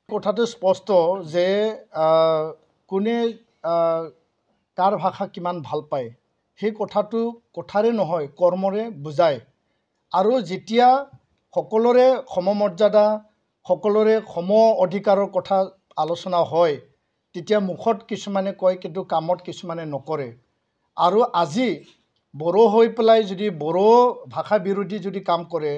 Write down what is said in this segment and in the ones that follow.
কথাটো স্পষ্ট যে কোনে কাৰ ভাষা কিমান ভাল পায় সেই কথাটো কথাৰে নহয় কৰ্মৰে বুজায় আৰু যেতিয়া সকলোৰে সমমৰ্যাদা সকলোৰে সম অধিকাৰৰ কথা আলোচনা হয় তেতিয়া মুখত কিছুমানে কয় কিন্তু কামত কিছুমানে নকৰে আৰু আজি বড়ো হৈ পেলাই যদি বড়ো ভাষা বিৰোধী যদি কাম কৰে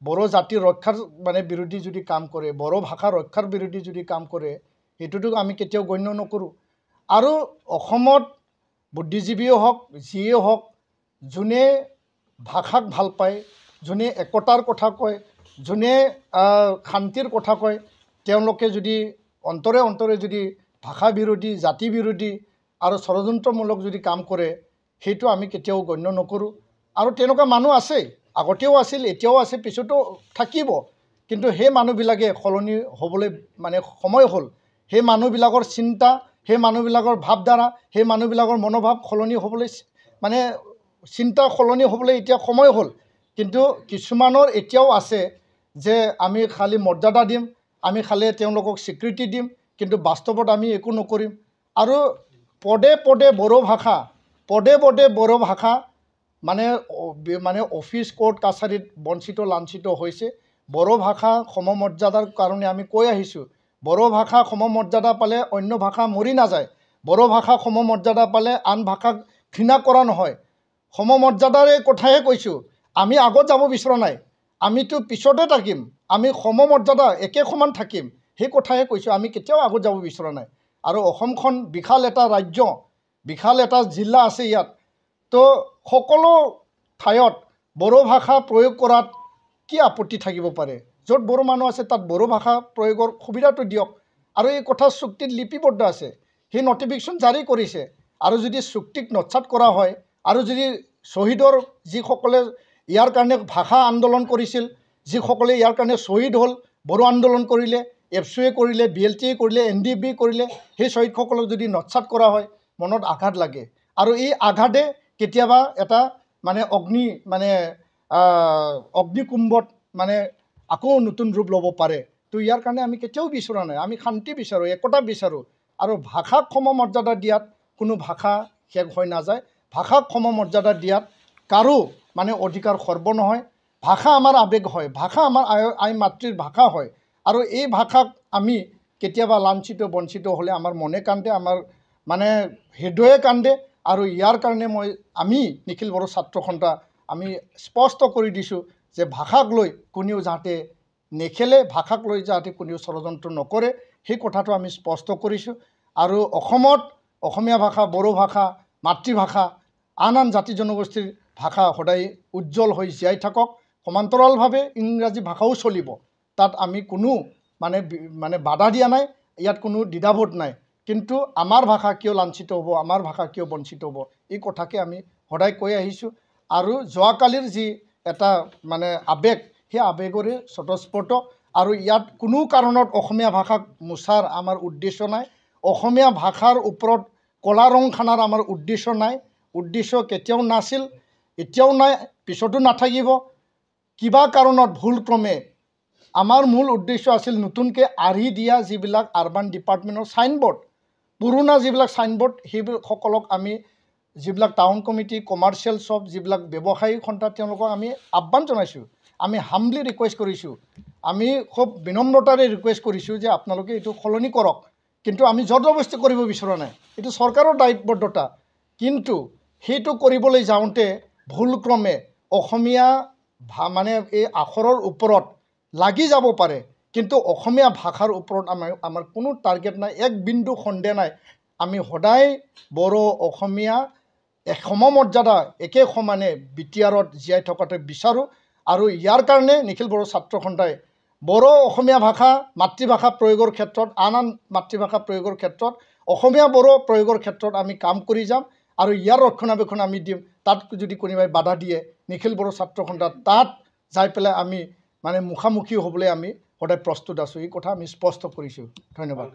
বড়ো জাতি ৰক্ষাৰ বিৰোধী যদি কাম কৰে বড়ো ভাষা ৰক্ষাৰ বিৰোধী যদি কাম কৰে সেইটোতো আমি কেতিয়াও গণ্য নকৰোঁ আৰু অসমত বুদ্ধিজীৱীও হওক যিয়ে হওক যোনে ভাষাক ভাল পায় যোনে একতাৰ কথা কয় যোনে শান্তিৰ কথা কয় তেওঁলোকে যদি অন্তৰে অন্তৰে যদি ভাষা বিৰোধী জাতি বিৰোধী আৰু ষড়যন্ত্ৰমূলক যদি কাম কৰে সেইটো আমি কেতিয়াও গণ্য নকৰোঁ আৰু তেনেকুৱা মানুহ আছে আগতেও আছিল এতিয়াও আছে পিছতো থাকিব কিন্তু সেই মানুহবিলাকে সলনি হ'বলৈ সময় হ'ল সেই মানুহবিলাকৰ চিন্তা সেই মানুহবিলাকৰ ভাৱধাৰা সেই মানুহবিলাকৰ মনোভাৱ সলনি হ'বলৈ চিন্তা সলনি হ'বলৈ এতিয়া সময় হ'ল কিন্তু কিছুমানৰ এতিয়াও আছে যে আমি খালি মৰ্যাদা দিম আমি খালি তেওঁলোকক স্বীকৃতি দিম কিন্তু বাস্তৱত আমি একো নকৰিম আৰু পদে পদে বড়ো ভাষা অফিচ কোৰ্ট কাছাৰীত বঞ্চিত লাঞ্ছিত হৈছে বড়ো ভাষা সমমৰ্যাদাৰ কাৰণে আমি কৈ আহিছোঁ বড়ো ভাষা সমমৰ্যাদা পালে অন্য ভাষা মৰি নাযায় বড়ো ভাষা সমমৰ্যাদা পালে আন ভাষাক ঘৃণা কৰা নহয় সমমৰ্যাদাৰে কথাহে কৈছোঁ আমি আগত যাব বিচৰা নাই আমিতো পিছতে থাকিম আমি সমমৰ্যাদা একে সমান থাকিম সেই কথাহে কৈছোঁ আমি কেতিয়াও আগত যাব বিচৰা নাই আৰু অসমখন বিশাল এটা ৰাজ্য বিশাল এটা জিলা আছে ইয়াত তো সকলো ঠাইত বড়ো ভাষা প্ৰয়োগ কৰাত কি আপত্তি থাকিব পাৰে য'ত বড়ো মানুহ আছে তাত বড়ো ভাষা প্ৰয়োগৰ সুবিধাটো দিয়ক আৰু এই কথা চুক্তিত লিপিবদ্ধ আছে সেই নটিফিকেশ্যন জাৰি কৰিছে আৰু যদি চুক্তিক নৎসাত কৰা হয় আৰু যদি শ্বহীদৰ যিসকলে ইয়াৰ কাৰণে ভাষা আন্দোলন কৰিছিল যিসকলে ইয়াৰ কাৰণে শ্বহীদ হ'ল বড়ো আন্দোলন কৰিলে এফচুৱে কৰিলে BLT কৰিলে NDB কৰিলে সেই শ্বহীদসকলক যদি নৎসাত কৰা হয় মনত আঘাত লাগে আৰু এই আঘাতে কেতিয়াবা এটা অগ্নিকুম্ভত আকৌ নতুন ৰূপ ল'ব পাৰে তো ইয়াৰ কাৰণে আমি কেতিয়াও বিচৰা নাই আমি শান্তি বিচাৰোঁ একতা বিচাৰোঁ আৰু ভাষাক সমমৰ্যাদা দিয়াত কোনো ভাষা শেষ হৈ নাযায় ভাষাক সমমৰ্যাদা দিয়াত কাৰো অধিকাৰ খৰ্ব নহয় ভাষা আমাৰ আৱেগ হয় ভাষা আমাৰ আই মাতৃৰ ভাষা হয় আৰু এই ভাষাক আমি কেতিয়াবা লাঞ্ছিত বঞ্চিত হ'লে আমাৰ মনে কান্দে আমাৰ হৃদয়ে কান্দে আৰু ইয়াৰ কাৰণে আমি নিখিল বড়ো ছাত্ৰ সন্থা আমি স্পষ্ট কৰি দিছোঁ যে ভাষাক লৈ কোনেও যাতে নেখেলে ভাষাক লৈ যাতে কোনেও ষড়যন্ত্ৰ নকৰে সেই কথাটো আমি স্পষ্ট কৰিছোঁ আৰু অসমত অসমীয়া ভাষা বড়ো ভাষা মাতৃভাষা আন জাতি জনগোষ্ঠীৰ ভাষা সদায় উজ্জ্বল হৈ জীয়াই থাকক সমান্তৰালভাৱে ইংৰাজী ভাষাও চলিব তাত আমি কোনো বাধা দিয়া নাই ইয়াত কোনো দ্বিধাবোধ নাই কিন্তু আমাৰ ভাষা কিয় লাঞ্ছিত হ'ব আমাৰ ভাষা কিয় বঞ্চিত হ'ব এই কথাকে আমি সদায় কৈ আহিছোঁ আৰু যোৱাকালিৰ যি এটা আৱেগ সেই আৱেগৰে স্বতঃস্ফূৰ্ত আৰু ইয়াত কোনো কাৰণত অসমীয়া ভাষাক মোচাৰ আমাৰ উদ্দেশ্য নাই অসমীয়া ভাষাৰ ওপৰত কলা ৰং খানাৰ আমাৰ উদ্দেশ্য নাই উদ্দেশ্য কেতিয়াও নাছিল এতিয়াও নাই পিছতো নাথাকিব কিবা কাৰণত ভুলক্ৰমে আমাৰ মূল উদ্দেশ্য আছিল নতুনকৈ আঁৰি দিয়া যিবিলাক আৰবান ডিপাৰ্টমেণ্টৰ ছাইনবোৰ্ড পুৰণা যিবিলাক ছাইনবোৰ্ড সেইসকলক আমি যিবিলাক টাউন কমিটি কমাৰ্চিয়েল শ্বপ যিবিলাক ব্যৱসায়ী সন্থা তেওঁলোকক আমি আহ্বান জনাইছোঁ আমি হাম্বলি ৰিকুৱেষ্ট কৰিছোঁ আমি খুব বিনম্ৰতাৰে ৰিকুৱেষ্ট কৰিছোঁ যে আপোনালোকে এইটো সলনি কৰক কিন্তু আমি জবৰদস্তি কৰিব বিচৰা নাই এইটো চৰকাৰৰ দায়বদ্ধতা কিন্তু সেইটো কৰিবলৈ যাওঁতে ভুলক্ৰমে অসমীয়া এই আখৰৰ ওপৰত লাগি যাব পাৰে কিন্তু অসমীয়া ভাষাৰ ওপৰত আমাৰ কোনো টাৰ্গেট নাই এক বিন্দু সন্দেহ নাই আমি সদায় বড়ো অসমীয়া সমমৰ্যাদা একে সমানে বিটিআৰত জীয়াই থকাটো বিচাৰোঁ আৰু ইয়াৰ কাৰণে নিখিল বড়ো ছাত্ৰ সন্থাই বড়ো অসমীয়া ভাষা মাতৃভাষা প্ৰয়োগৰ ক্ষেত্ৰত আন মাতৃভাষা প্ৰয়োগৰ ক্ষেত্ৰত অসমীয়া বড়ো প্ৰয়োগৰ ক্ষেত্ৰত আমি কাম কৰি যাম আৰু ইয়াৰ ৰক্ষণাবেক্ষণ আমি দিম তাত যদি কোনোবাই বাধা দিয়ে নিখিল বড়ো ছাত্ৰ সন্থা তাত যাই পেলাই আমি মুখামুখি হ'বলৈ আমি সদায় প্ৰস্তুত আছোঁ এই কথা আমি স্পষ্ট কৰিছোঁ ধন্যবাদ।